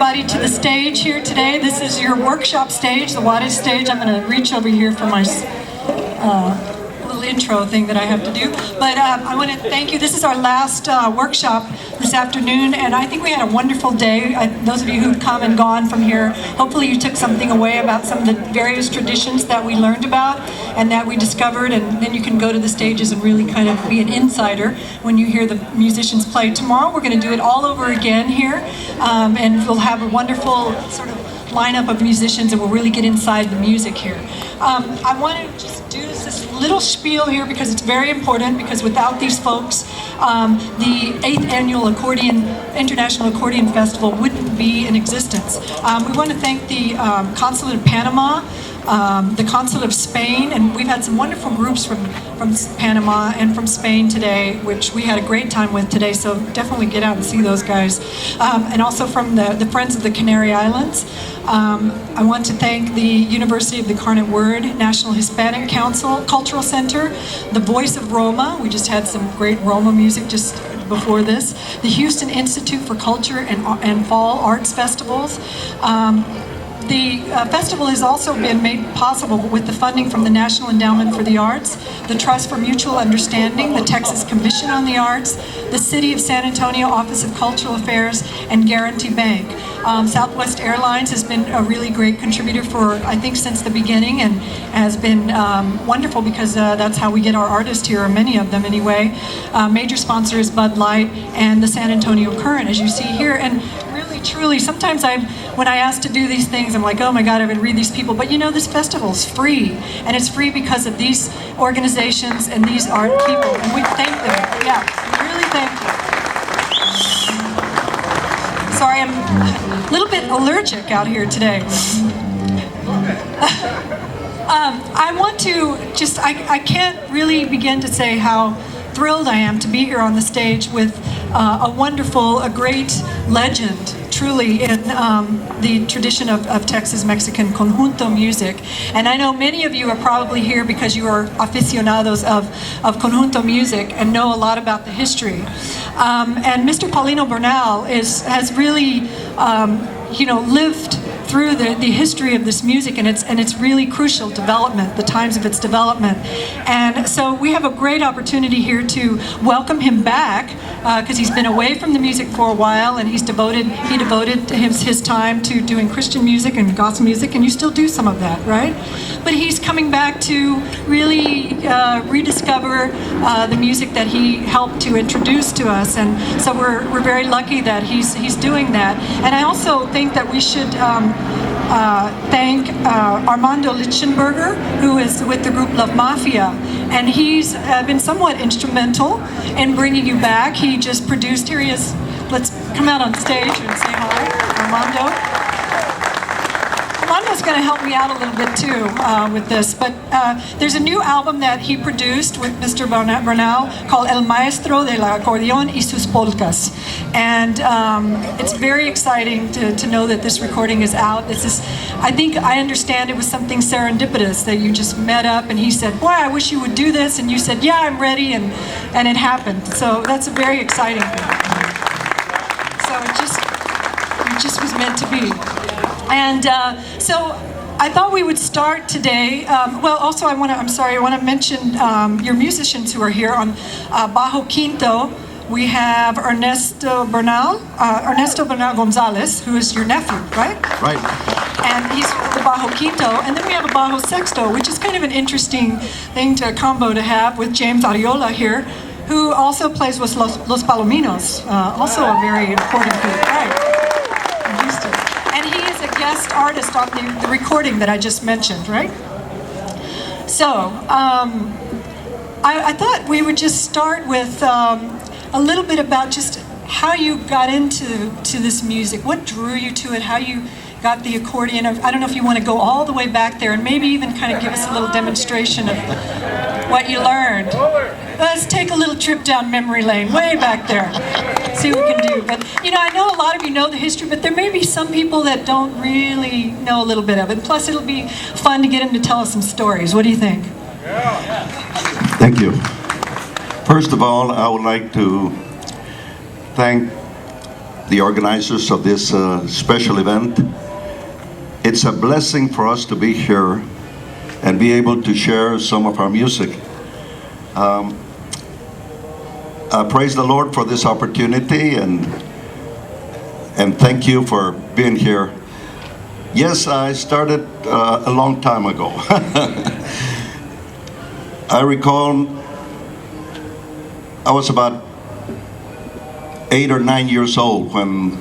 everybody to the stage here today. This is your workshop stage, the Wattage stage. I'm going to reach over here for my little intro thing that I have to do. But I want to thank you. This is our last workshop this afternoon, and I think we had a wonderful day. Those of you who've come and gone from here, hopefully you took something away about some of the various traditions that we learned about and that we discovered, and then you can go to the stages and really kind of be an insider when you hear the musicians play. Tomorrow we're going to do it all over again here, and we'll have a wonderful sort of lineup of musicians, and we'll really get inside the music here. I want to just do this little spiel here because it's very important, because without these folks, the 8th Annual International Accordion Festival wouldn't be in existence. We want to thank the Consulate of Panama, the Consulate of Spain, and we've had some wonderful groups from Panama and from Spain today, which we had a great time with today, so definitely get out and see those guys. And also from the Friends of the Canary Islands. I want to thank the University of the Incarnate Word, National Hispanic Council, Cultural Center, the Voice of Roma. We just had some great Roma music just before this. The Houston Institute for Culture and Fall Arts Festivals. The festival has also been made possible with the funding from the National Endowment for the Arts, the Trust for Mutual Understanding, the Texas Commission on the Arts, the City of San Antonio Office of Cultural Affairs, and Guarantee Bank. Southwest Airlines has been a really great contributor for, I think, since the beginning, and has been wonderful because that's how we get our artists here, or many of them anyway. Major sponsor is Bud Light and the San Antonio Current, as you see here. And truly, sometimes when I ask to do these things, I'm like, oh my God, I would read these people. But you know, this festival is free, and it's free because of these organizations and these art people, and we thank them. Yeah, we really thank them. Sorry, I'm a little bit allergic out here today. I want to just, I can't really begin to say how thrilled I am to be here on the stage with a great legend, truly, in the tradition of Texas-Mexican conjunto music. And I know many of you are probably here because you are aficionados of conjunto music and know a lot about the history. And Mr. Paulino Bernal has really, lived through the history of this music and its really crucial development, the times of its development. And so we have a great opportunity here to welcome him back, because he's been away from the music for a while, and he devoted his time to doing Christian music and gospel music, and you still do some of that, right? But he's coming back to really rediscover the music that he helped to introduce to us, and so we're very lucky that he's doing that. And I also think that we should thank Armando Lichtenberger, who is with the group Love Mafia, and he's been somewhat instrumental in bringing you back. He just produced, here he is, let's come out on stage and say hi, Armando. Armando's going to help me out a little bit too with this, but there's a new album that he produced with Mr. Bernal called El Maestro del Accordion y sus Polcas, and it's very exciting to know that this recording is out. I understand it was something serendipitous that you just met up and he said, boy, I wish you would do this, and you said, yeah, I'm ready, and it happened. So that's a very exciting thing. So it just was meant to be. And so I thought we would start today. Also, I want to mention your musicians who are here on Bajo Quinto. We have Ernesto Bernal Gonzalez, who is your nephew, right? Right. And he's the Bajo Quinto. And then we have a Bajo Sexto, which is kind of an interesting combo to have with James Ariola here, who also plays with Los Palominos, also a very important group, right? In Houston. And he is a guest artist on the recording that I just mentioned, right? So, I thought we would just start with a little bit about just how you got into this music. What drew you to it? How you got the accordion? I don't know if you want to go all the way back there and maybe even kind of give us a little demonstration of what you learned. Let's take a little trip down memory lane, way back there. See what we can do. But, I know a lot of you know the history, but there may be some people that don't really know a little bit of it. Plus, it'll be fun to get them to tell us some stories. What do you think? Thank you. First of all, I would like to thank the organizers of this special event. It's a blessing for us to be here and be able to share some of our music. I praise the Lord for this opportunity and thank you for being here. Yes, I started a long time ago. I recall I was about 8 or 9 years old when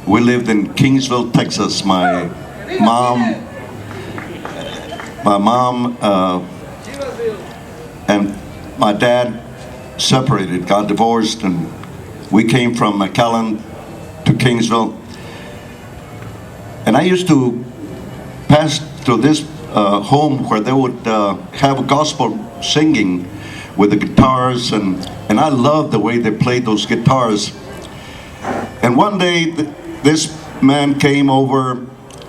we lived in Kingsville, Texas. My mom and my dad separated, got divorced, and we came from McAllen to Kingsville. And I used to pass through this home where they would have gospel singing with the guitars, and I loved the way they played those guitars. And one day, this man came over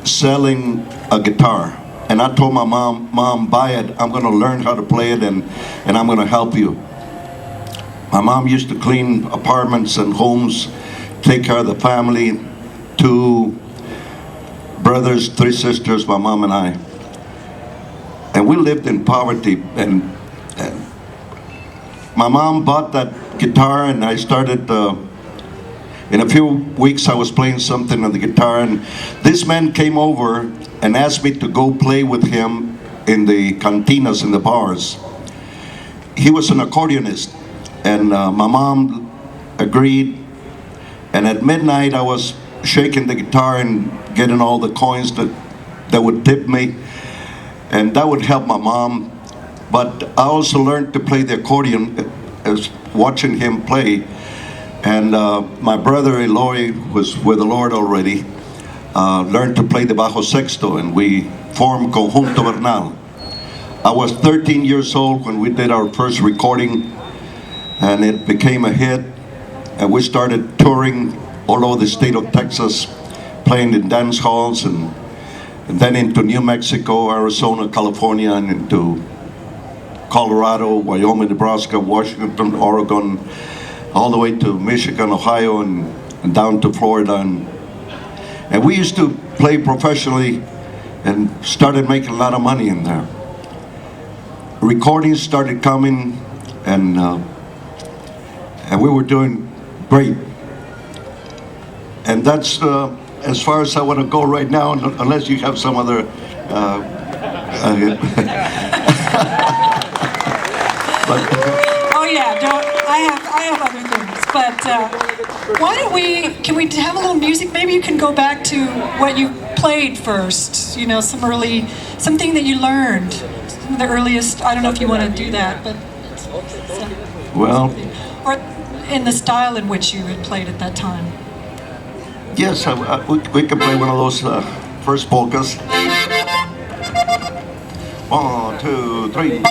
selling a guitar. And I told my Mom, buy it. I'm going to learn how to play it, and I'm going to help you. My mom used to clean apartments and homes, take care of the family, 2 brothers, 3 sisters, my mom and I. And we lived in poverty, and my mom bought that guitar, and I started, in a few weeks I was playing something on the guitar, and this man came over and asked me to go play with him in the cantinas, in the bars. He was an accordionist, and my mom agreed, and at midnight I was shaking the guitar and getting all the coins that would tip me, and that would help my mom. But I also learned to play the accordion as watching him play. And my brother Eloy was with the Lord already, learned to play the bajo sexto, and we formed Conjunto Bernal. I was 13 years old when we did our first recording, and it became a hit, and we started touring all over the state of Texas, playing in dance halls, and then into New Mexico, Arizona, California, and into Colorado, Wyoming, Nebraska, Washington, Oregon, all the way to Michigan, Ohio, and down to Florida. And we used to play professionally and started making a lot of money in there. Recordings started coming, and we were doing great. And that's as far as I want to go right now, unless you have some other... Oh yeah, I have other things, but why don't can we have a little music? Maybe you can go back to what you played first, you know, something that you learned, some of the earliest, I don't know if you want to do that, but... Well... Or in the style in which you had played at that time. Yes, we can play one of those first polkas. 1, 2, 3.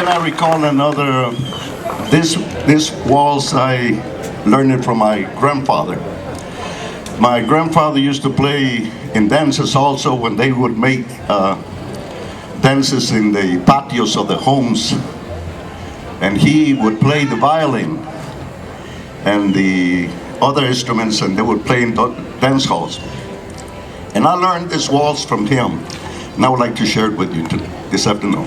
then I recall another, this waltz, I learned it from my grandfather. My grandfather used to play in dances also when they would make dances in the patios of the homes. And he would play the violin and the other instruments, and they would play in dance halls. And I learned this waltz from him, and I would like to share it with you this afternoon.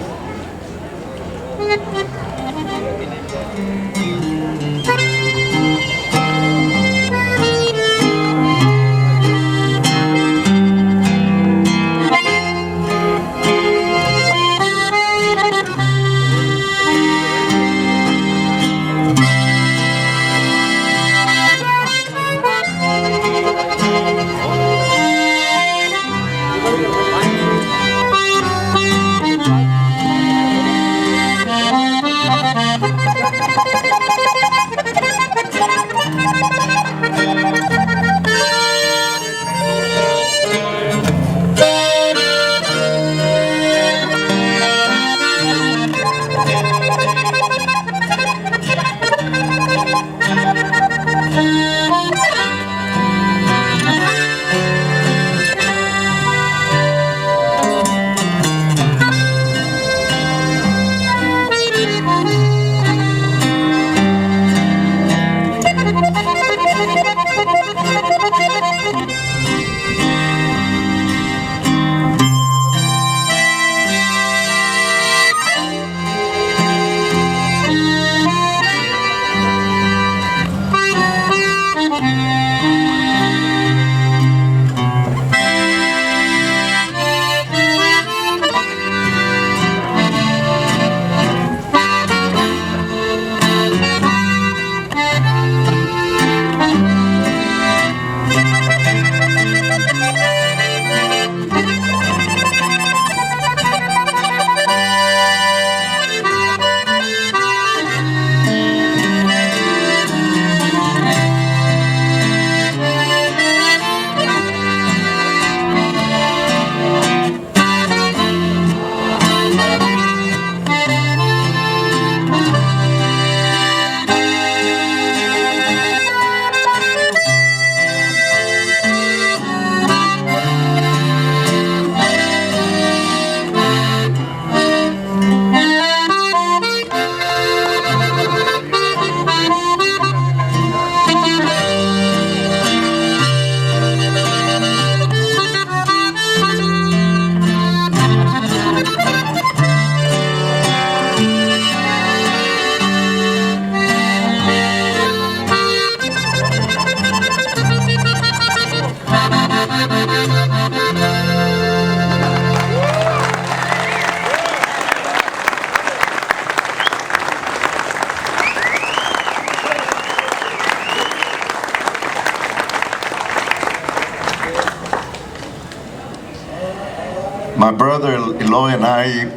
My brother Eloy and I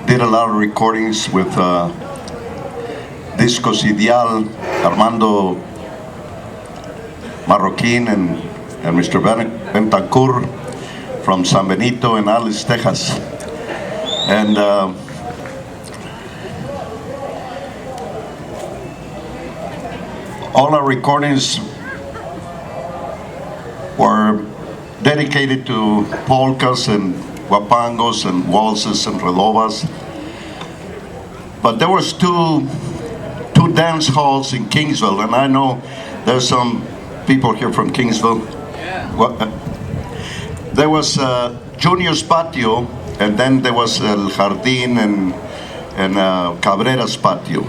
did a lot of recordings with Discos Ideal, Armando Marroquin and Mr. Bentancur from San Benito and Alice, Texas. And all our recordings were dedicated to polkas and guapangos and waltzes and redobas. But there was two dance halls in Kingsville, and I know there's some people here from Kingsville. There was Junior's Patio, and then there was El Jardín and Cabrera's Patio.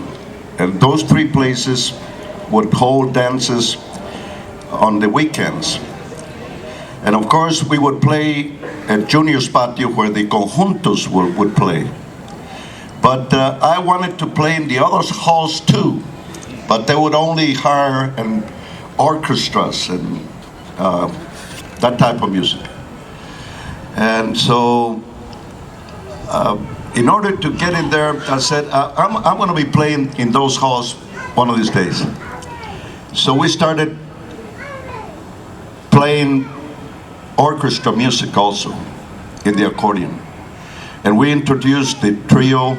And those three places would hold dances on the weekends. And of course, we would play at Junior's Patio where the conjuntos would play. But I wanted to play in the other halls too, but they would only hire an orchestras and that type of music. And so, in order to get in there, I said, I'm going to be playing in those halls one of these days. So we started playing orchestra music also in the accordion. And we introduced the trio,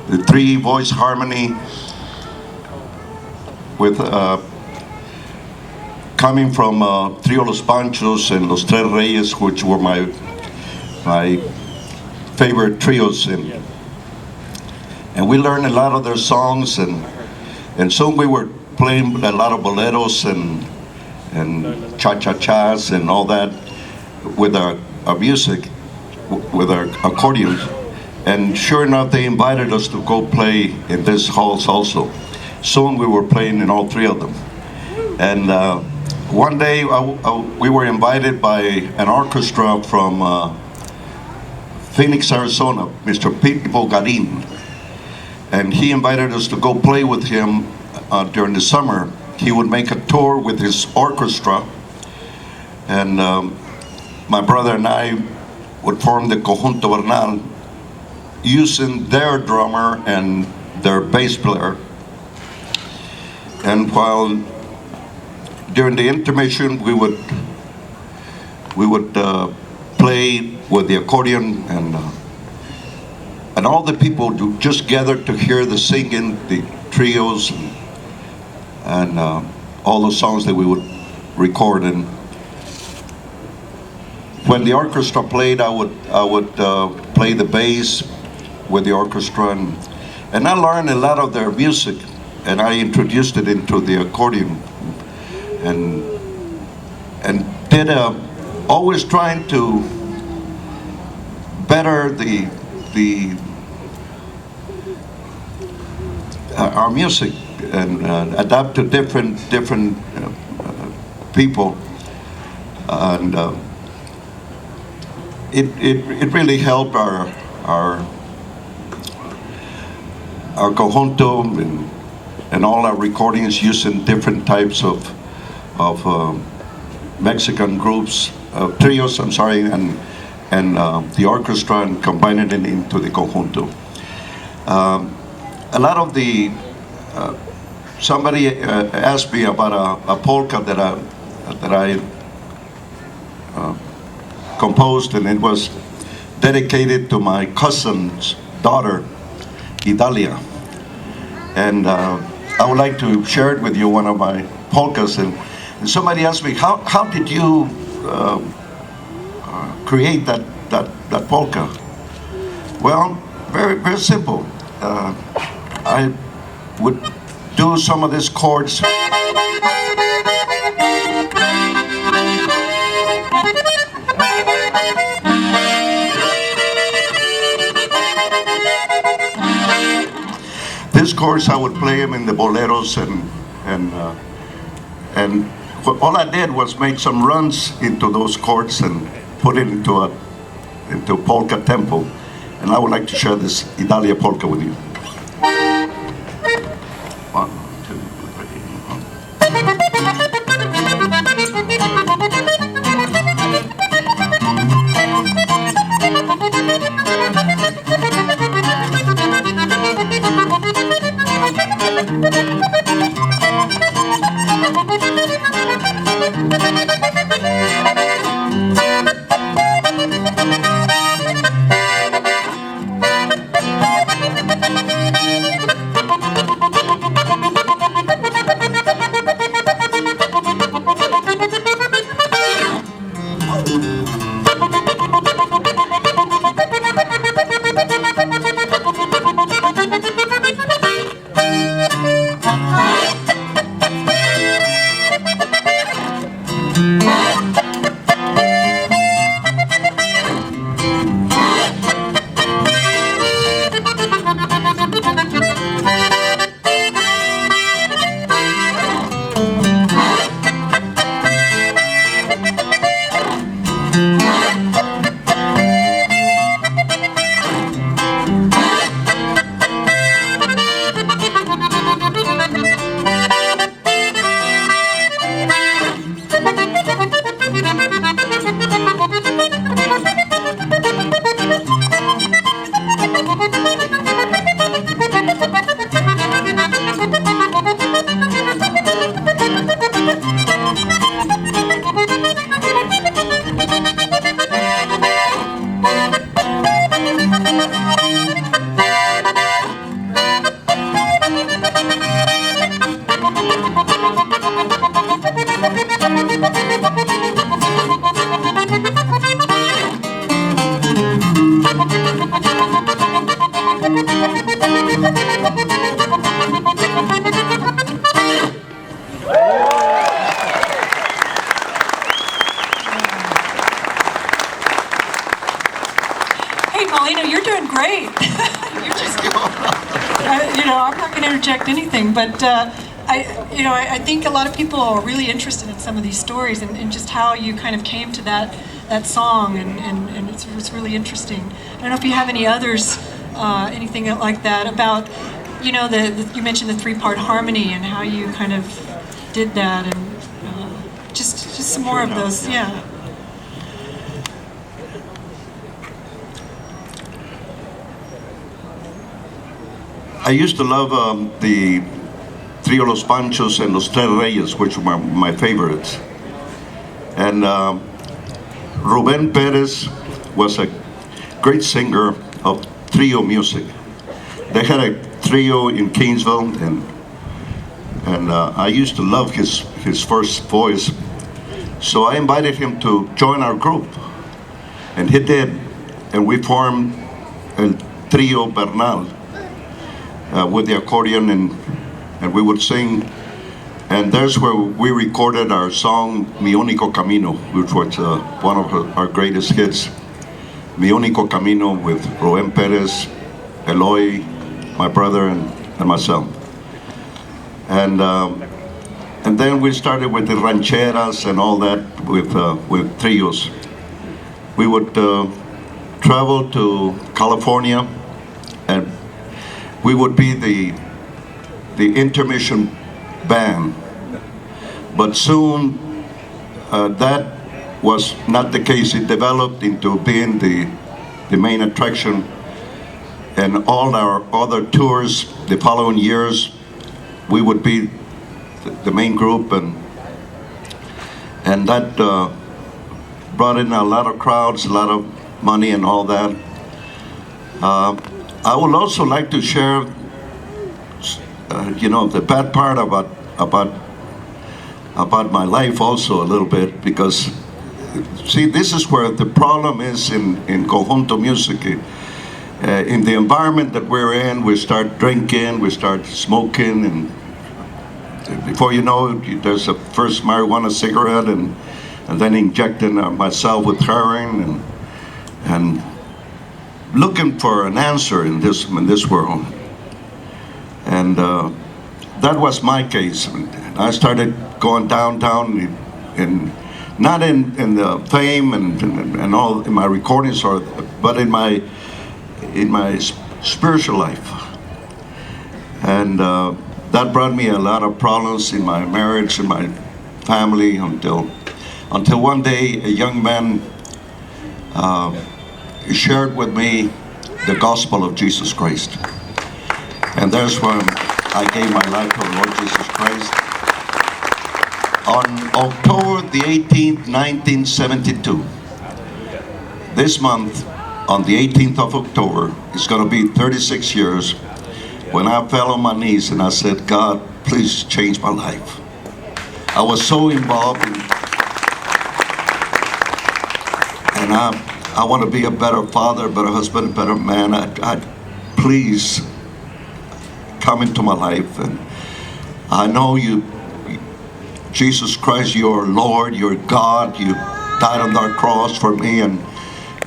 the three-voice harmony, with coming from Trio Los Panchos and Los Tres Reyes, which were my favorite trios, and we learned a lot of their songs, and soon we were playing a lot of boleros and cha-cha-chas and all that with our music, with our accordions. And sure enough, they invited us to go play in these halls also. Soon we were playing in all three of them. And one day we were invited by an orchestra from Phoenix, Arizona, Mr. Pete Bogarin. And he invited us to go play with him during the summer. He would make a tour with his orchestra, and my brother and I would form the Conjunto Bernal using their drummer and their bass player. And while during the intermission we would play with the accordion, and all the people just gathered to hear the singing, the trios, and all the songs that we would record. And when the orchestra played, I would play the bass with the orchestra, and I learned a lot of their music, and I introduced it into the accordion, and did always trying to better our music and adapt to different people, and it really helped our conjunto and all our recordings using different types of Mexican groups, trios, I'm sorry, and the orchestra, and combining it into the conjunto. A lot of somebody asked me about a polka that I composed, and it was dedicated to my cousin's daughter, Idalia. And I would like to share it with you, one of my polkas. And somebody asked me, how did you create that polka? Well, very, very simple. I would do some of these chords. These chords, I would play them in the boleros, and all I did was make some runs into those chords and put it into polka tempo. And I would like to share this Idalia polka with you. 1, 2, 3. Hey, Paulino, you're doing great. You're just, I'm not going to interject anything, but I think a lot of people are really interested in some of these stories and just how you kind of came to that song, and it's really interesting. I don't know if you have any others, anything like that about, you mentioned the three-part harmony and how you kind of did that, and just some more of those, yeah. I used to love the Trio Los Panchos and Los Tres Reyes, which were my favorites. And Rubén Pérez was a great singer of trio music. They had a trio in Kingsville, and I used to love his first voice. So I invited him to join our group, and he did, and we formed El Trio Bernal with the accordion, and we would sing. And that's where we recorded our song Mi Único Camino, which was one of our greatest hits. Mi Único Camino with Rubén Pérez, Eloy, my brother, and myself. And then we started with the rancheras and all that with trios. We would travel to California, and we would be the intermission band. But soon that was not the case. It developed into being the main attraction, and all our other tours the following years we would be the main group, and that brought in a lot of crowds, a lot of money and all that. I would also like to share the bad part about my life also a little bit, because see, this is where the problem is in Conjunto Music. In the environment that we're in, we start drinking, we start smoking, and before you know it, there's a first marijuana cigarette, and then injecting myself with heroin, and looking for an answer in this world. And that was my case. I started going down, and not in the fame and all in my recordings, but in my spiritual life. And that brought me a lot of problems in my marriage and my family until one day a young man shared with me the gospel of Jesus Christ. And that's when I gave my life to the Lord Jesus Christ. On October the 18th, 1972, this month, on the 18th of October, it's going to be 36 years when I fell on my knees and I said, God, please change my life. I was so involved and I want to be a better father, a better husband, a better man. I please come into my life. And I know you, Jesus Christ, you're Lord, you're God. You died on that cross for me and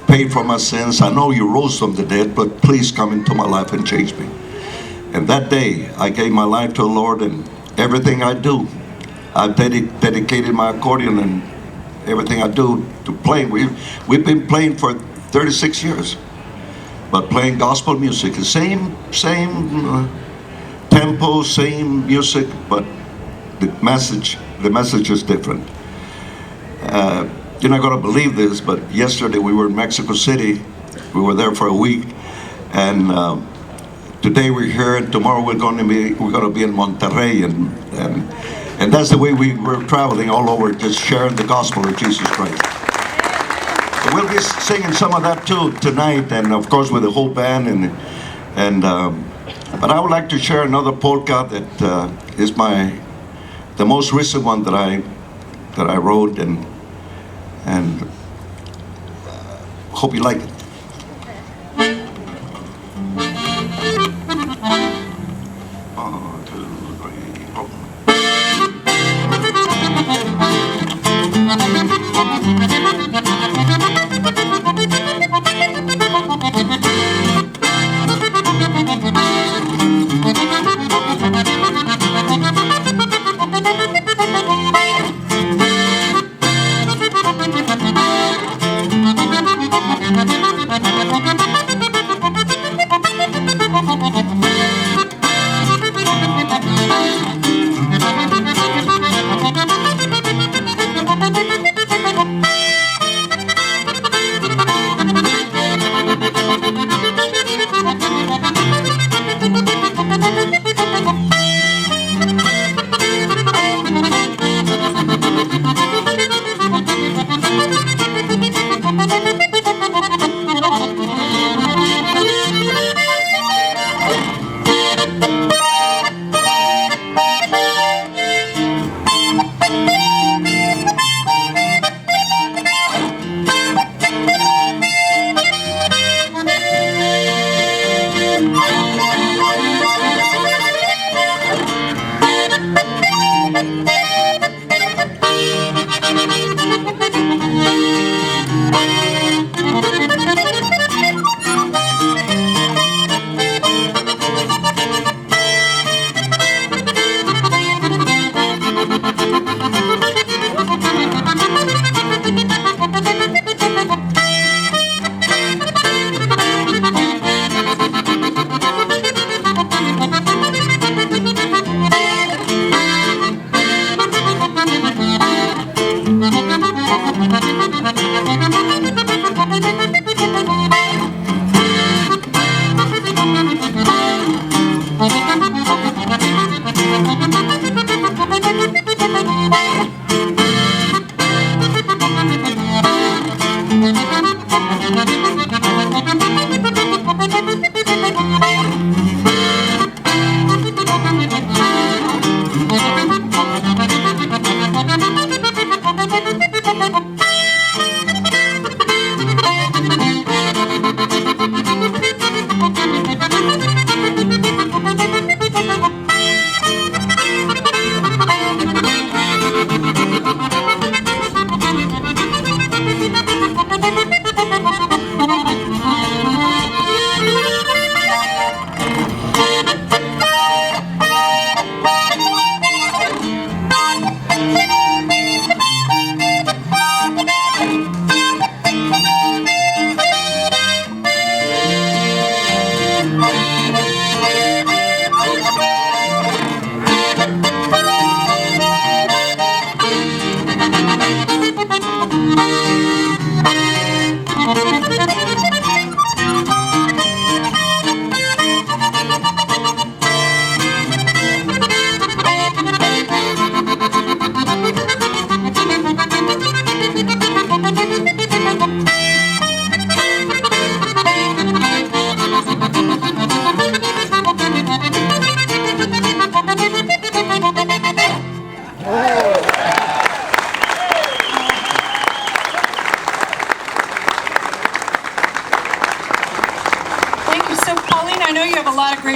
paid for my sins. I know you rose from the dead, but please come into my life and change me. And that day, I gave my life to the Lord, and everything I do, I've dedicated my accordion and everything I do to playing. We've been playing for 36 years, but playing gospel music, the same tempo, same music, but the message is different. You're not going to believe this, but yesterday we were in Mexico City. We were there for a week, and today we're here, and tomorrow we're going to be in Monterrey, and that's the way we're traveling all over, just sharing the gospel of Jesus Christ. So we'll be singing some of that too tonight, and of course with the whole band, but I would like to share another polka that is the most recent one that that I wrote, and hope you like it. One, two, three, four.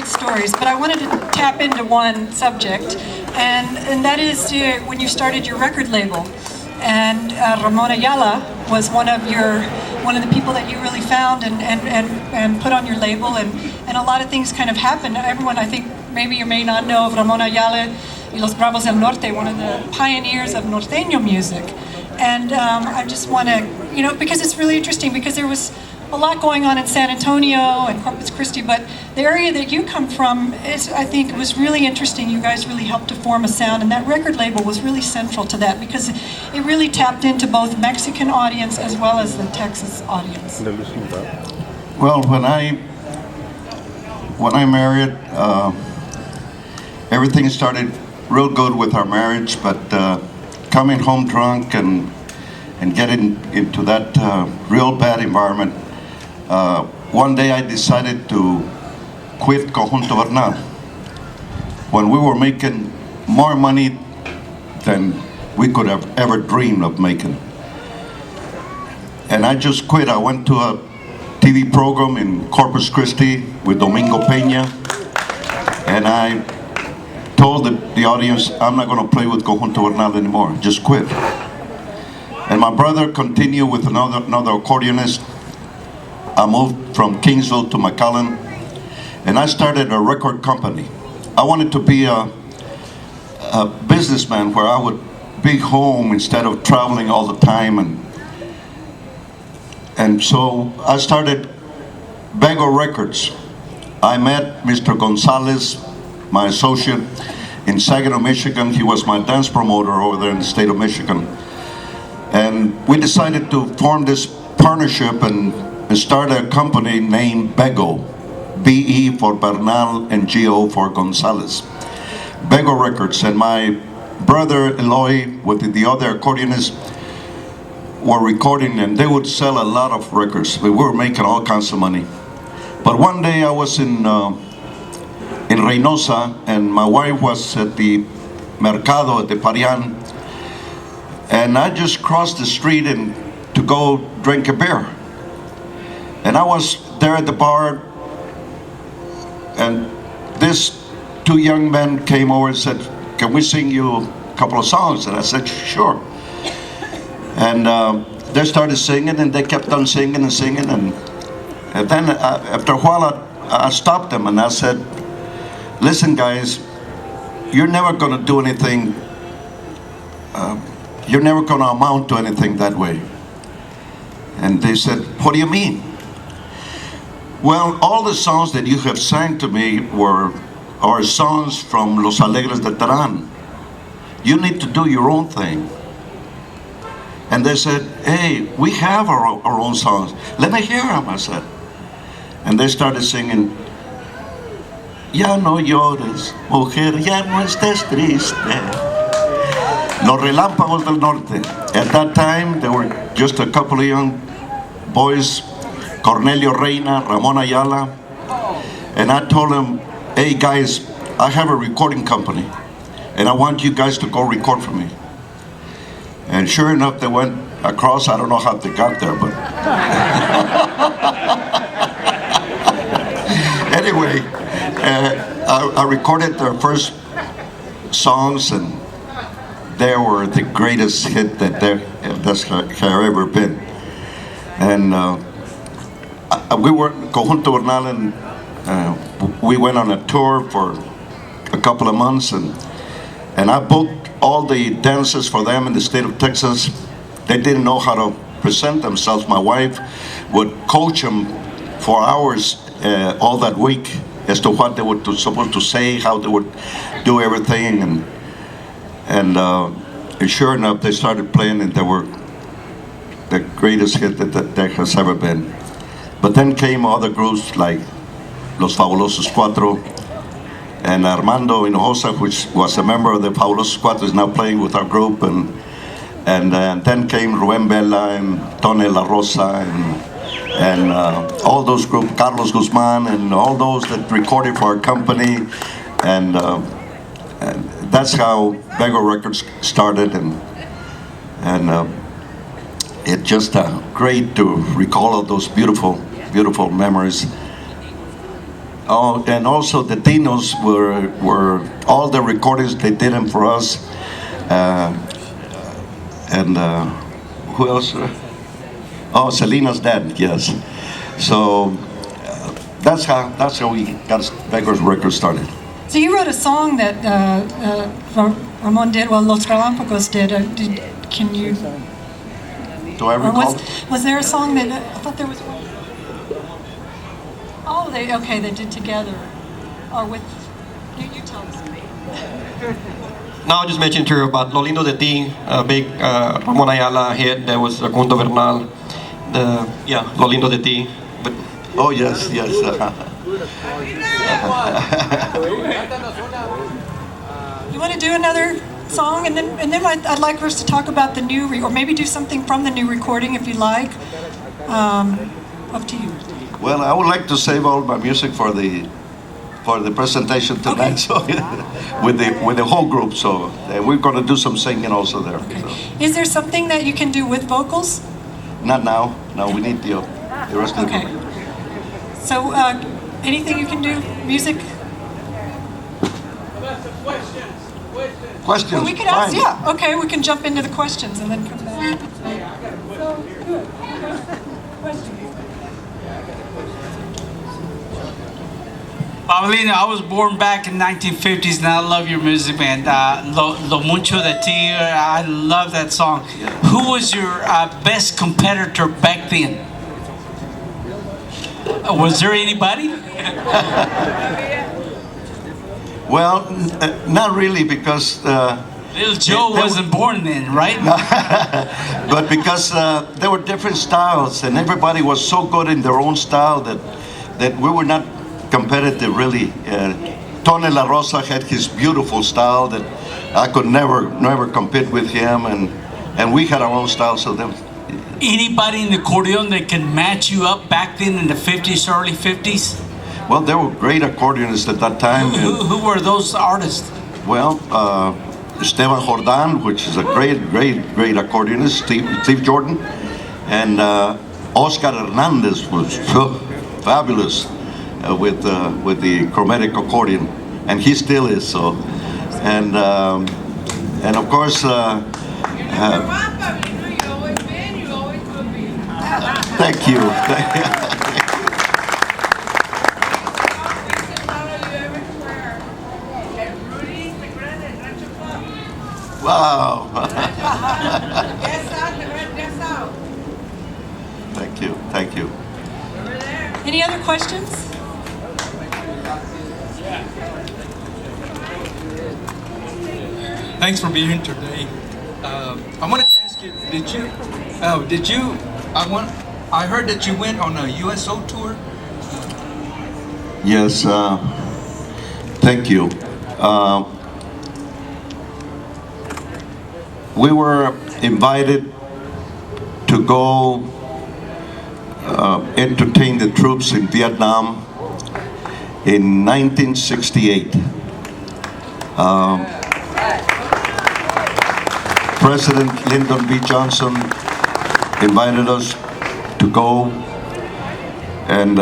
Stories, but I wanted to tap into one subject, and that is when you started your record label, and Ramon Ayala was one of the people that you really found and put on your label, and a lot of things kind of happened. Everyone, I think, maybe you may not know of Ramon Ayala y los Bravos del Norte, one of the pioneers of norteño music, and I just want to, because it's really interesting, because there was a lot going on in San Antonio and Corpus Christi, but the area that you come from is, I think, was really interesting. You guys really helped to form a sound, and that record label was really central to that because it really tapped into both Mexican audience as well as the Texas audience. Well, when I married, everything started real good with our marriage, but coming home drunk and getting into that real bad environment, one day I decided to quit Conjunto Bernal when we were making more money than we could have ever dreamed of making. And I just quit. I went to a TV program in Corpus Christi with Domingo Peña, and I told the audience, I'm not going to play with Conjunto Bernal anymore, just quit. And my brother continued with another accordionist. I moved from Kingsville to McAllen, and I started a record company. I wanted to be a businessman where I would be home instead of traveling all the time, and so I started Bego Records. I met Mr. Gonzalez, my associate, in Saginaw, Michigan. He was my dance promoter over there in the state of Michigan. And we decided to form this partnership and start a company named Bego, B-E for Bernal and G-O for Gonzalez. Bego Records. And my brother Eloy with the other accordionist were recording, and they would sell a lot of records. We were making all kinds of money. But one day I was in Reynosa, and my wife was at the Mercado at the Parian, and I just crossed the street and to go drink a beer. And I was there at the bar, and these two young men came over and said, "Can we sing you a couple of songs?" And I said, "Sure." And they started singing, and they kept on singing and singing, and then after a while I stopped them and I said, "Listen, guys, you're never going to do anything, you're never going to amount to anything that way." And they said, "What do you mean?" "Well, all the songs that you have sang to me are songs from Los Alegres de Terán. You need to do your own thing." And they said, "Hey, we have our own songs. Let me hear them," I said. And they started singing, "Ya no llores, mujer, ya no estés triste. Los Relampagos del Norte." At that time, there were just a couple of young boys, Cornelio, Reyna, Ramon, Ayala. And I told them, "Hey guys, I have a recording company, and I want you guys to go record for me." And sure enough, they went across. I don't know how they got there, but anyway, I recorded their first songs, and they were the greatest hit that that's ever been. And we were Conjunto Bernal, and we went on a tour for a couple of months, and I booked all the dancers for them in the state of Texas. They didn't know how to present themselves. My wife would coach them for hours all that week as to what they were supposed to say, how they would do everything, and sure enough, they started playing, and they were the greatest hit that there has ever been. But then came other groups like Los Fabulosos Cuatro, and Armando Hinojosa, which was a member of the Fabulosos Cuatro, is now playing with our group, and then came Rubén Vela and Tony La Rosa and all those groups, Carlos Guzman, and all those that recorded for our company, and that's how Bego Records started, and it's just great to recall all those beautiful memories. Oh, and also the Dinos were all the recordings, they did them for us. And who else? Oh, Selena's dad, yes. So that's how we got Bego's Records started. So you wrote a song that Ramon did, well, Los Relampagos did. Can you? Do I recall? Was there a song that I thought there was one? Oh, they did together, or with you tell us. No, I just mentioned to her about Lo Lindo de Ti, a big Ramon Ayala hit. There was Conjunto Bernal. Lo Lindo de Ti. But oh yes. You want to do another song, and then I'd like us to talk about the new, or maybe do something from the new recording if you like. Up to you. Well, I would like to save all my music for the for the presentation tonight. So with the whole group. So we're going to do some singing also there. Okay. So. Is there something that you can do with vocals? Not now. No, we need the rest of the Okay. group. So anything you can do? Music? Questions? Well, we could ask, Fine. yeah. Okay, we can jump into the questions and then come back. Paulino, I was born back in 1950s and I love your music, man. Lo Mucho de Ti, I love that song. Who was your best competitor back then? Was there anybody? Well, not really, because Little Joe wasn't born then, right? but because there were different styles, and everybody was so good in their own style that we were not competitive, really. Tony La Rosa had his beautiful style that I could never compete with him, and we had our own style. So then, Anybody in the accordion that can match you up back then in the 50s, early 50s? well, there were great accordionists at that time. Who were those artists? Well, Esteban Jordan, which is a great accordionist, Steve Jordan, and Oscar Hernandez was fabulous with the chromatic accordion, and he still is so. And of course, thank you. Wow. Thank you. Any other questions? Thanks for being here today. I wanted to ask you, I heard that you went on a USO tour. Yes, thank you. We were invited to go entertain the troops in Vietnam in 1968. President Lyndon B. Johnson invited us to go, and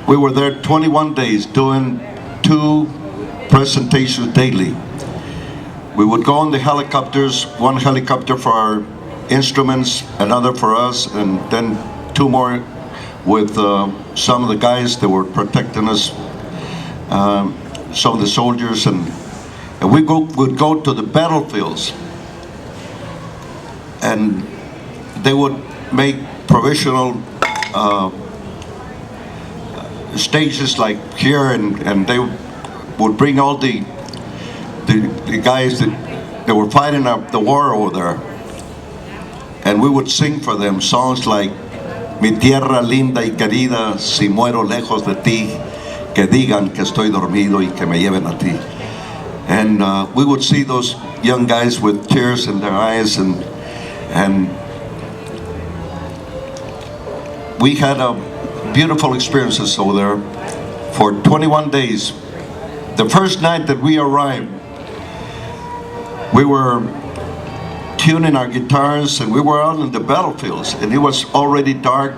we were there 21 days doing 2 presentations daily. We would go on the helicopters, one helicopter for our instruments, another for us, and then 2 more with some of the guys that were protecting us, some of the soldiers, and we would go to the battlefields, and they would make provisional stages like here, and they would bring all the guys that were fighting the war over there, and we would sing for them songs like Mi tierra linda y querida, si muero lejos de ti, que digan que estoy dormido y que me lleven a ti. And we would see those young guys with tears in their eyes, and we had beautiful experiences over there for 21 days. The first night that we arrived, we were tuning our guitars, and we were out in the battlefields, and it was already dark,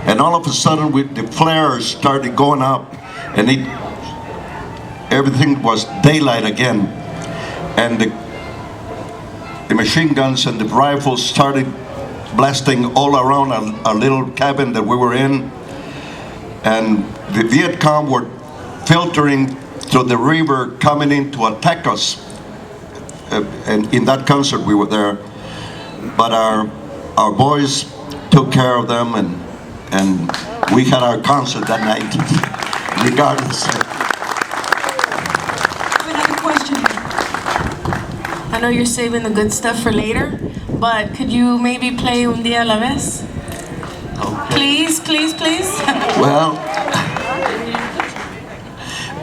and all of a sudden the flares started going up, and everything was daylight again, and the machine guns and the rifles started blasting all around our little cabin that we were in, and the Viet Cong were filtering through the river coming in to attack us. And in that concert we were there, but our boys took care of them, and we had our concert that night regardless. Another question. I know you're saving the good stuff for later, but could you maybe play Un Día A La Vez? Please. Well,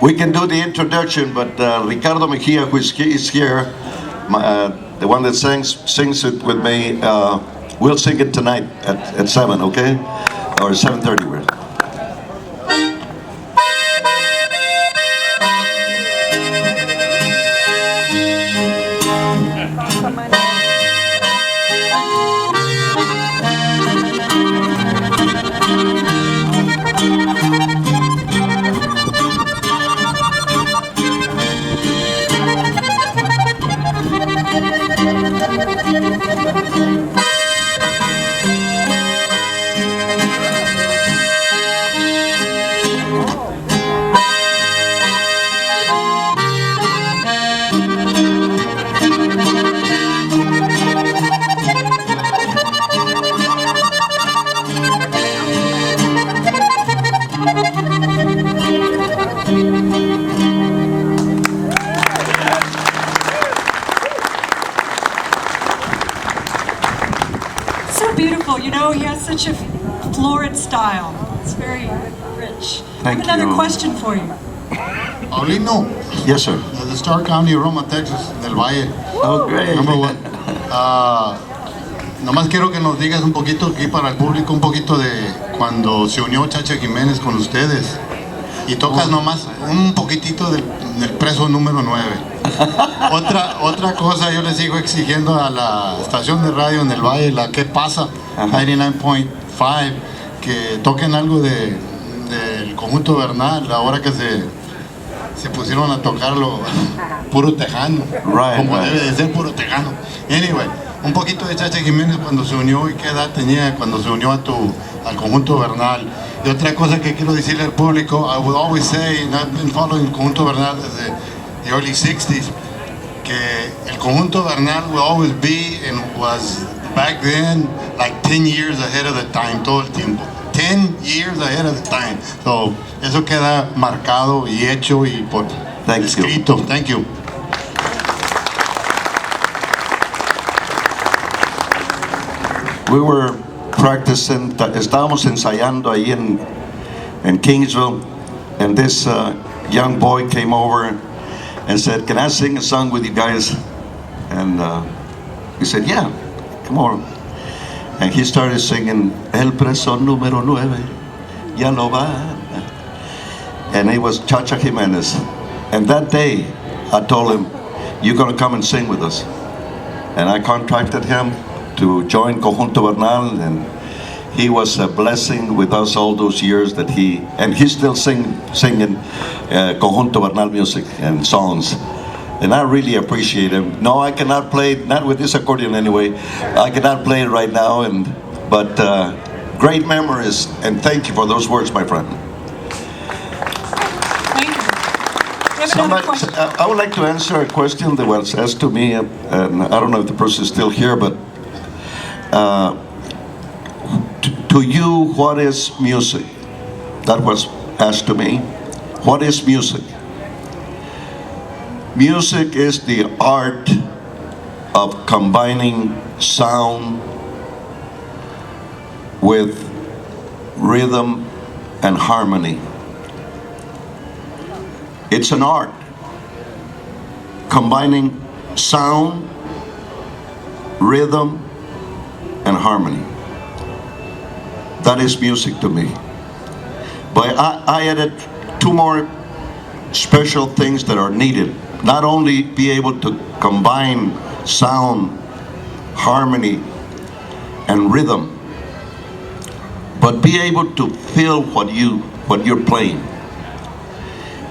we can do the introduction, but Ricardo Mejia, who is here, the one that sings it with me, we'll sing it tonight at 7, okay? Or 7:30. So beautiful. You know, he has such a florid style. It's very rich. I have Thank another you. question for you. Paulino, Yes, sir. the Star County, Roma, Texas, del Valle. Oh, great. Number one. Nomás quiero que nos digas un poquito aquí para el público, un poquito de cuando se unió Cha Jimenez con ustedes. Y tocas nomás un poquitito del preso número 9. Otra cosa, yo les sigo exigiendo a la estación de radio en el Valle, la que pasa, 99.5, que toquen algo del Conjunto Bernal, ahora que se pusieron a tocarlo puro tejano, como Right. debe de ser puro tejano. Anyway, un poquito de Cha Jimenez cuando se unió y qué edad tenía cuando se unió al Conjunto Bernal. Y otra cosa que quiero decirle al público, I would always say, and I've been following el Conjunto Bernal desde the early 60s, que el Conjunto Bernal will always be and was back then like 10 years ahead of the time, todo el tiempo. 10 years ahead of the time. So, eso queda marcado y hecho y por Thank you. escrito. Thank you. We were practicing, estábamos ensayando ahí in Kingsville, and this young boy came over and said, "Can I sing a song with you guys?" And we said, "Yeah, come on." And he started singing, "El preso número 9, ya lo va." And it was Cha Jimenez. And that day, I told him, "You're going to come and sing with us." And I contracted him to join Conjunto Bernal, and he was a blessing with us all those years that he's still singing Conjunto Bernal music and songs. And I really appreciate him. No, I cannot play, not with this accordion anyway. I cannot play it right now, but great memories, and thank you for those words, my friend. Thank you. We have another question. I would like to answer a question that was asked to me, and I don't know if the person is still here, but to you, what is music? That was asked to me. What is music? Music is the art of combining sound with rhythm and harmony. It's an art, combining sound, rhythm, and harmony. That is music to me. But I added two more special things that are needed. Not only be able to combine sound, harmony, and rhythm, but be able to feel what you're playing.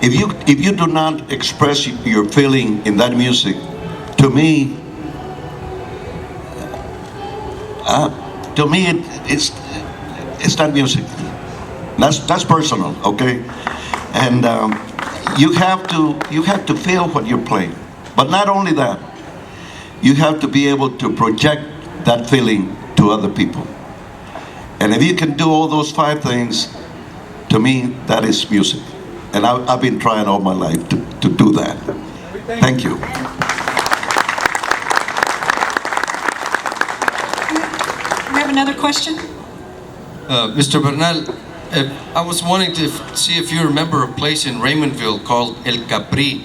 If you do not express your feeling in that music, to me it's not music. That's personal, okay? And you have to feel what you're playing. But not only that, you have to be able to project that feeling to other people. And if you can do all those 5 things, to me, that is music. And I've been trying all my life to do that. Thank you. We have another question. Mr. Bernal, I was wanting to see if you remember a place in Raymondville called El Capri.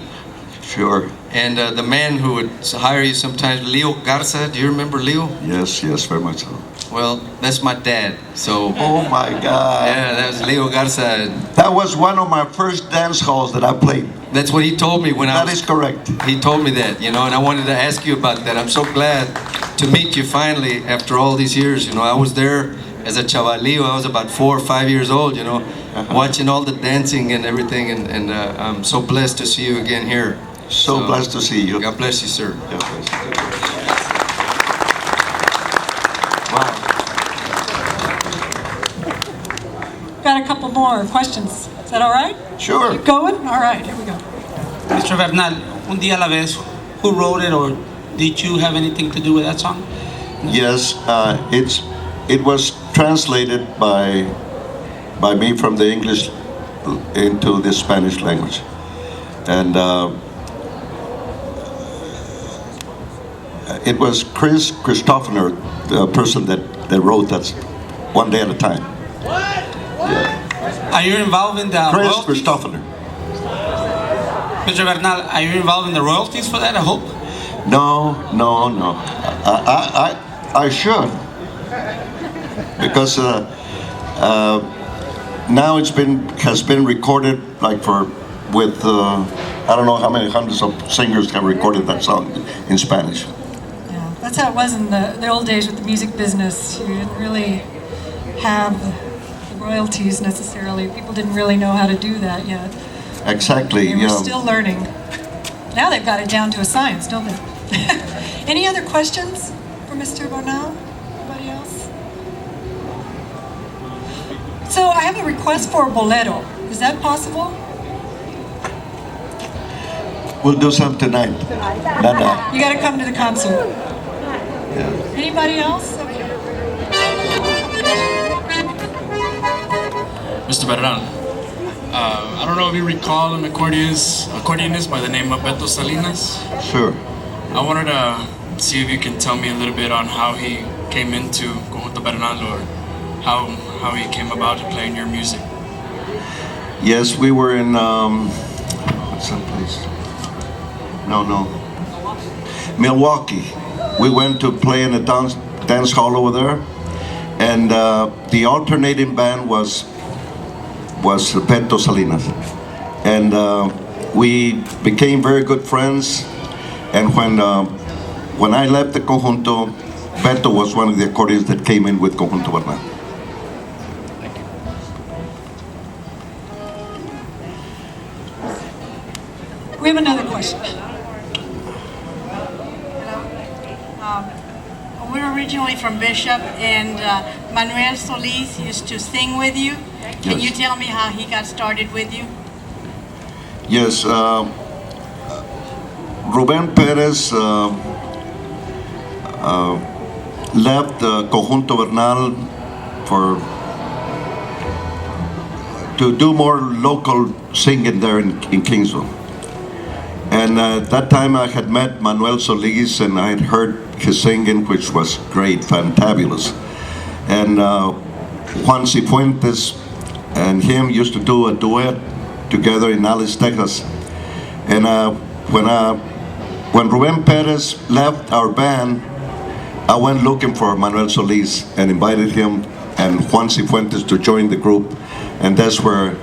Sure. And the man who would hire you sometimes, Leo Garza, do you remember Leo? Yes, very much so. Well, that's my dad, so... Oh my God. Yeah, that was Leo Garza. That was one of my first dance halls that I played. That's what he told me when I was... That is correct. He told me that, and I wanted to ask you about that. I'm so glad to meet you finally after all these years. I was there as a chavalillo. I was about 4 or 5 years old, watching all the dancing and everything, and I'm so blessed to see you again here. So blessed to see you. God bless you, sir. God bless you. couple more questions. Is that all right? Sure. Keep going? All right, here we go. Mr. Bernal, Un Día A La Vez, who wrote it, or did you have anything to do with that song? Yes, it was translated by me from the English into the Spanish language, and it was Chris Christopher, the person that wrote that One Day at a Time. Are you involved in the Chris royalties? Christopher. Mr. Bernal, are you involved in the royalties for that, I hope? No. I should, because now has been recorded with I don't know how many hundreds of singers have recorded that song in Spanish. Yeah, that's how it was in the old days with the music business. You didn't really have the royalties necessarily. People didn't really know how to do that yet. Exactly. They were still learning. Now they've got it down to a science, don't they? Any other questions for Mr. Bernal? Anybody else? So I have a request for a bolero. Is that possible? We'll do some tonight. Nana. You got to come to the concert. Yeah. Anybody else? Mr. Bernal, I don't know if you recall an accordionist by the name of Beto Salinas. Sure. I wanted to see if you can tell me a little bit on how he came into Conjunto Bernal, or how he came about playing your music. Yes, we were in what's that place? No, Milwaukee. We went to play in a dance hall over there, and the alternating band was Beto Salinas, and we became very good friends. And when I left the Conjunto, Beto was one of the accordionists that came in with Conjunto Bernal. We have another question. We're originally from Bishop, and Manuel Solis used to sing with you. Can Yes. you tell me how he got started with you? Yes, Rubén Pérez left Conjunto Bernal to do more local singing there in Kingsville. And at that time I had met Manuel Solis, and I had heard his singing, which was great, fantabulous. And Juan Cifuentes and him used to do a duet together in Alice, Texas. And when Rubén Pérez left our band, I went looking for Manuel Solis and invited him and Juan Cifuentes to join the group, and that's where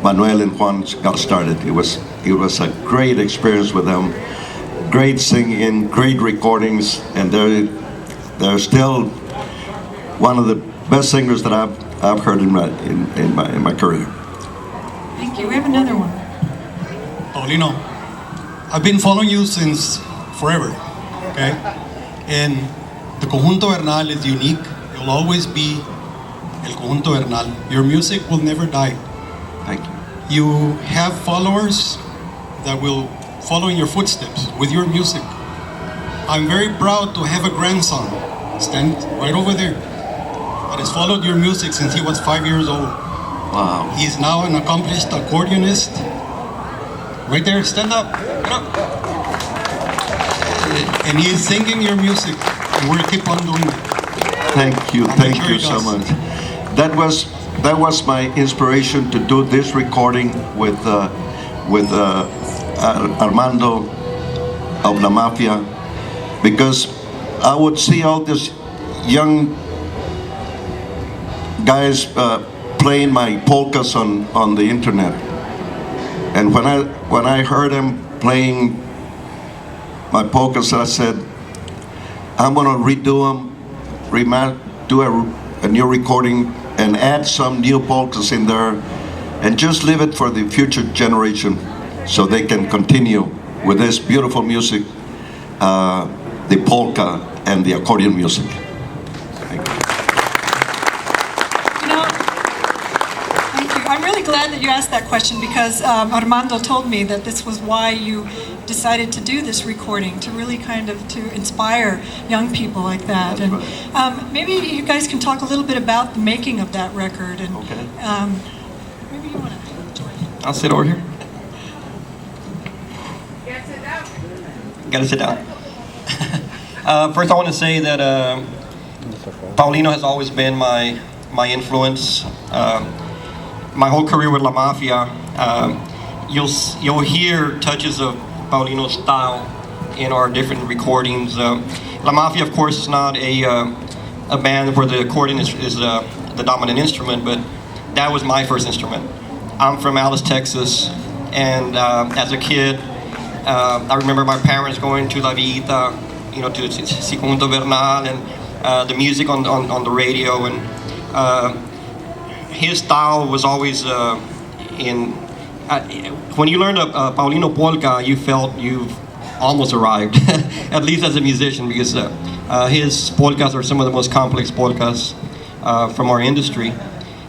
Manuel and Juan got started. It was a great experience with them, great singing, great recordings, and they're still one of the best singers that I've heard in my career. Thank you. We have another one. Paulino, I've been following you since forever, okay? And the Conjunto Bernal is unique. You'll always be El Conjunto Bernal. Your music will never die. Thank you. You have followers that will follow in your footsteps with your music. I'm very proud to have a grandson, stand right over there, that has followed your music since he was 5 years old. Wow. He's now an accomplished accordionist. Right there, stand up. Get up. And he is singing your music, and we'll keep on doing it. Thank you so much. That was my inspiration to do this recording with Armando of La Mafia, because I would see all these young guys playing my polkas on the internet, and when I heard them playing my polkas, I said, I'm gonna redo them, do a new recording, and add some new polkas in there, and just leave it for the future generation, so they can continue with this beautiful music, the polka and the accordion music. You know, glad that you asked that question because Armando told me that this was why you decided to do this recording, to really kind of to inspire young people like that. And maybe you guys can talk a little bit about the making of that record. And maybe you want to join. I'll sit over here. Gotta sit down. First, I want to say that Paulino has always been my influence. My whole career with La Mafia, you'll hear touches of Paulino's style in our different recordings. La Mafia, of course, is not a band where the accordion is the dominant instrument, but that was my first instrument. I'm from Alice, Texas, and as a kid, I remember my parents going to La Vida, to Conjunto Bernal, and the music on the radio, and his style was always when you learned a Paulino polka, you felt you've almost arrived, at least as a musician, because his polkas are some of the most complex polkas from our industry.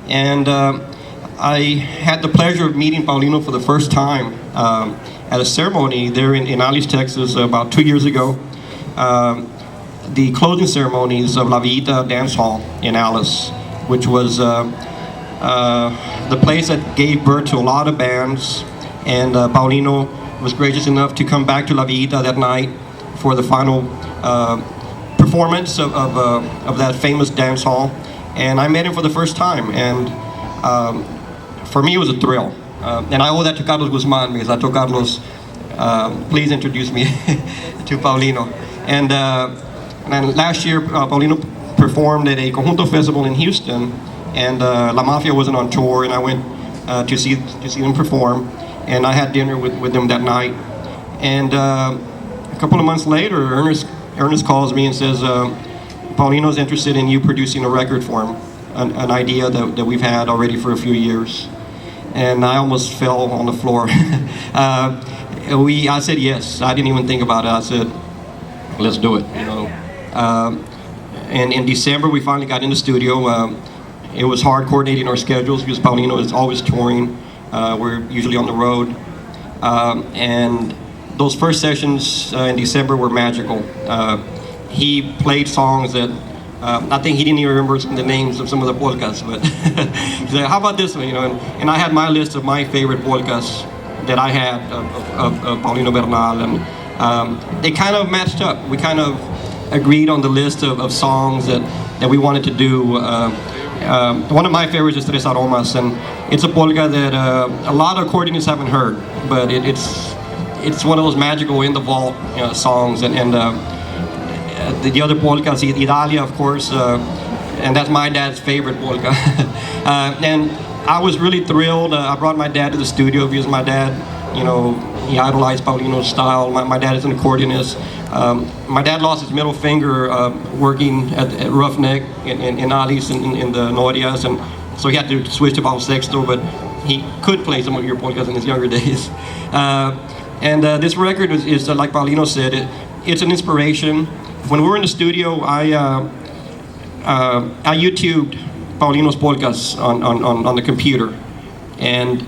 And I had the pleasure of meeting Paulino for the first time at a ceremony there in Alice, Texas, about 2 years ago. The closing ceremonies of La Vida Dance Hall in Alice, which was the place that gave birth to a lot of bands, and Paulino was gracious enough to come back to La Vida that night for the final performance of that famous dance hall, and I met him for the first time, and for me it was a thrill, and I owe that to Carlos Guzman, because I told Carlos, please introduce me to Paulino, and last year Paulino performed at a Conjunto festival in Houston, and La Mafia wasn't on tour, and I went to see them perform, and I had dinner with them that night. And a couple of months later, Ernest calls me and says, Paulino's interested in you producing a record for him, an idea that we've had already for a few years. And I almost fell on the floor. I said yes. I didn't even think about it. I said, let's do it. And in December, we finally got in the studio. It was hard coordinating our schedules because Paulino is always touring. We're usually on the road. And those first sessions in December were magical. He played songs that I think he didn't even remember the names of some of the polkas, but he said, how about this one? And I had my list of my favorite polkas that I had of Paulino Bernal, and they kind of matched up. We kind of agreed on the list of songs that we wanted to do. One of my favorites is Tres Aromas, and it's a polka that a lot of accordionists haven't heard, but it's one of those magical in the vault songs, and the other polkas, Idalia, of course, and that's my dad's favorite polka. And I was really thrilled. I brought my dad to the studio because my dad, he idolized Paulino's style. My dad is an accordionist. My dad lost his middle finger working at Roughneck in Alice in the Norias, and so he had to switch to Bajo Sexto, but he could play some of your polkas in his younger days. And this record is like Paulino said, it's an inspiration. When we were in the studio, I YouTubed Paulino's polkas on the computer, and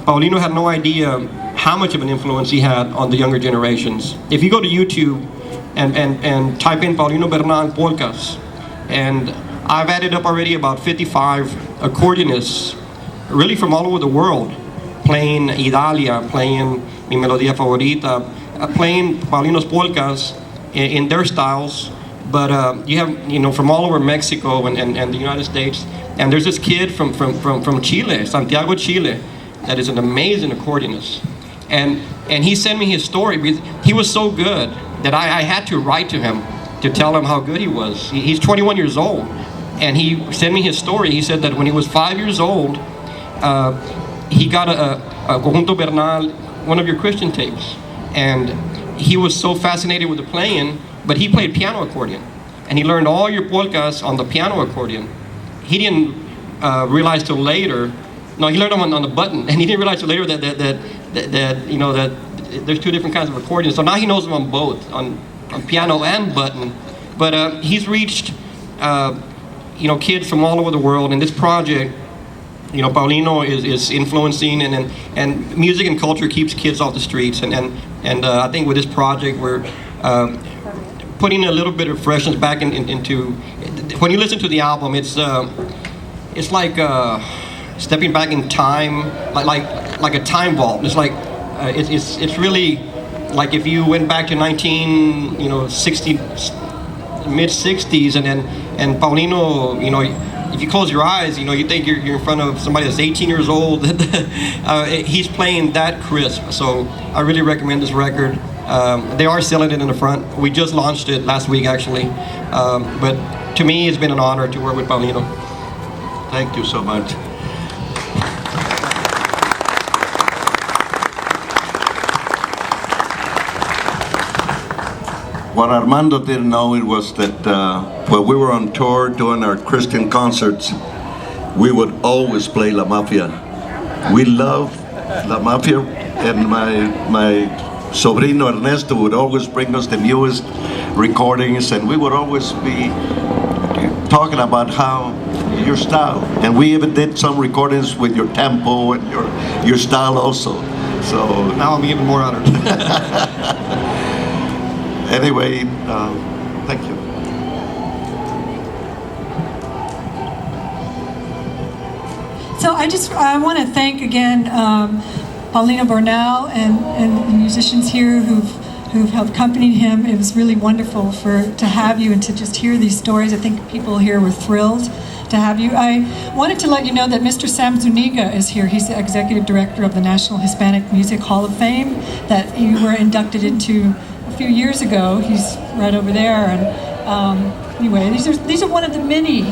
Paulino had no idea how much of an influence he had on the younger generations. If you go to YouTube and type in Paulino Bernal polkas, and I've added up already about 55 accordionists, really from all over the world, playing Idalia, playing Mi Melodía Favorita, playing Paulino's polkas in their styles, but you have from all over Mexico and the United States, and there's this kid from Chile, Santiago, Chile, that is an amazing accordionist, and he sent me his story because he was so good that I had to write to him to tell him how good he was. He's 21 years old, and he sent me his story. He said that when he was 5 years old, he got a Conjunto Bernal, one of your Christian tapes, and he was so fascinated with the playing, but he played piano accordion, and he learned all your polkas on the piano accordion. He didn't realize till later. No, he learned them on the button, and he didn't realize till later that there's two different kinds of accordions. So now he knows them on both, on piano and button. But he's reached kids from all over the world, and this project you know, Paulino is influencing, and music and culture keeps kids off the streets, and I think with this project we're putting a little bit of freshness back into. When you listen to the album, it's like stepping back in time, like a time vault. It's like it's really like if you went back to 60 mid 60s, and Paulino, you know, if you close your eyes, you know, you think you're in front of somebody that's 18 years old. He's playing that crisp. So I really recommend this record. They are selling it in the front. We just launched it last week, actually. But to me, it's been an honor to work with Paulino. Thank you so much. What Armando didn't know it was that when we were on tour doing our Christian concerts, we would always play La Mafia. We love La Mafia, and my sobrino Ernesto would always bring us the newest recordings, and we would always be talking about how your style, and we even did some recordings with your tempo and your style also. So now I'm even more honored. Anyway, thank you. So I want to thank again Paulino Bernal and the musicians here who've accompanied him. It was really wonderful to have you and to just hear these stories. I think people here were thrilled to have you. I wanted to let you know that Mr. Sam Zuniga is here. He's the executive director of the National Hispanic Music Hall of Fame that you were inducted into a few years ago. He's right over there, and anyway, these are one of the many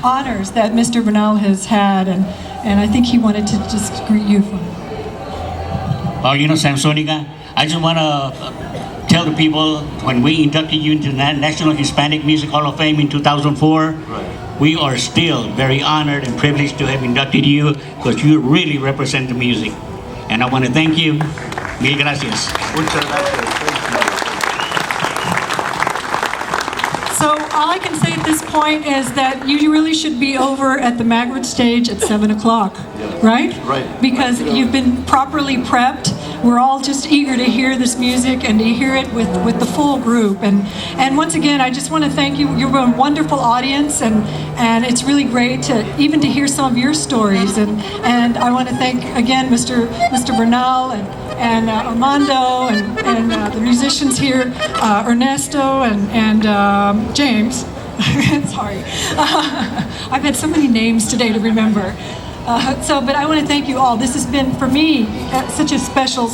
honors that Mr. Bernal has had, and I think he wanted to just greet you. Paulino Samsoniga, I just want to tell the people, when we inducted you into the National Hispanic Music Hall of Fame in 2004, we are still very honored and privileged to have inducted you, because you really represent the music. And I want to thank you. Mil gracias. Muchas gracias. So all I can say at this point is that you really should be over at the Magritte stage at 7 o'clock, right? Right. Because you've been properly prepped. We're all just eager to hear this music and to hear it with the full group. And once again, I just want to thank you. You're a wonderful audience, and it's really great to hear some of your stories. And I want to thank again Mr. Bernal and Armando and the musicians here, Ernesto and James. Sorry, I've had so many names today to remember. But I want to thank you all. This has been, for me, such a special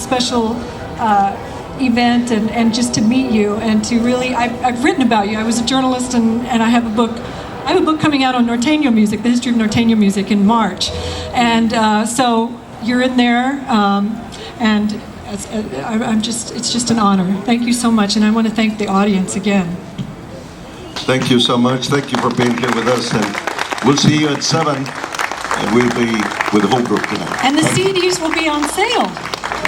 event, and just to meet you and to really, I've written about you. I was a journalist, and I have a book. I have a book coming out on Norteño music, the history of Norteño music, in March, and so you're in there, and it's just an honor. Thank you so much, and I want to thank the audience again. Thank you so much. Thank you for being here with us, and we'll see you at 7, and we'll be with the whole group tonight. And the CDs will be on sale,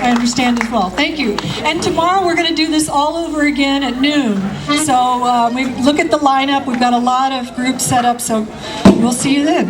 I understand as well. Thank you. And tomorrow we're going to do this all over again at noon. So we look at the lineup. We've got a lot of groups set up, so we'll see you then.